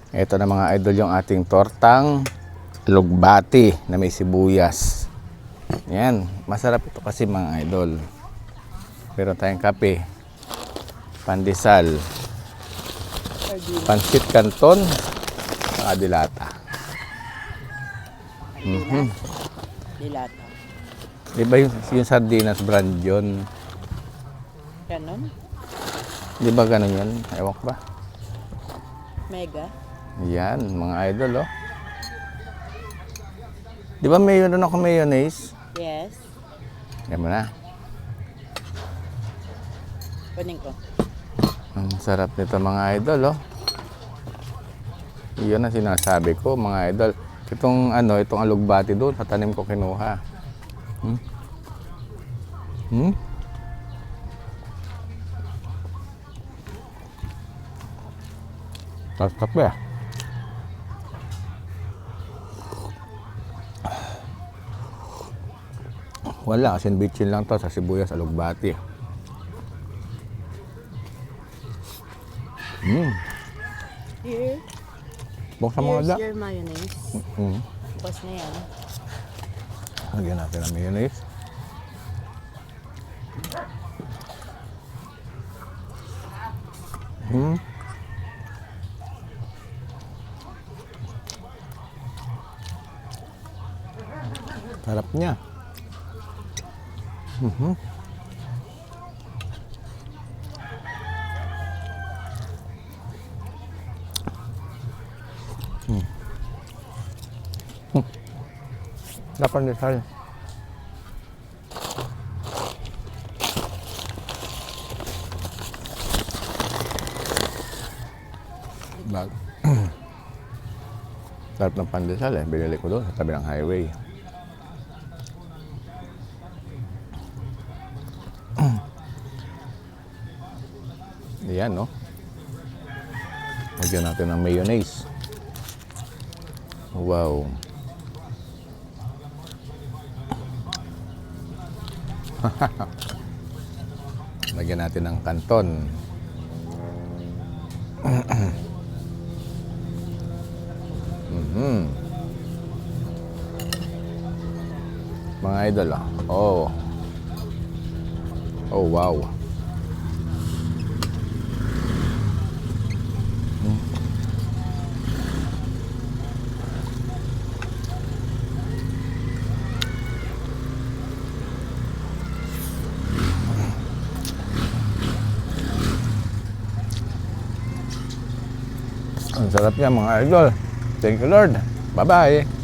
Ito na mga idol yung ating tortang lugbati na may sibuyas. Yan, masarap ito kasi mga idol. Meron tayong kape, pandesal, pansit canton, saka dilata. Dilata. Diba yung sardinas brand yun? Ganon? Di ba ganun yun? Ewan ko ba? Mega? Yan, mga idol, oh. Di ba mayroon ako mayonnaise? Yes. Yan mo na. Kunin ko. Ang sarap nito mga idol, oh. Iyon ang sinasabi ko, mga idol. Itong itong alugbati doon, sa tanim ko kinuha. Tapos kape. Wala, kasi bitchin lang to sa sibuyas alugbati. Here. Buksan mo nga. Here's your mayonnaise. Bukas na yan. Lagyan natin ang mayonnaise. Sarap niya. Dapat nisal. Bag. Sarap ng pandesal eh. Binili ko doon sa tabi ng highway. Ayan, no? Lagyan natin ng mayonnaise. Wow. Lagyan natin ng kanton. Mga idol, oh. Oh, wow. Ang sarap niya mga idol. Thank you Lord. Bye-bye.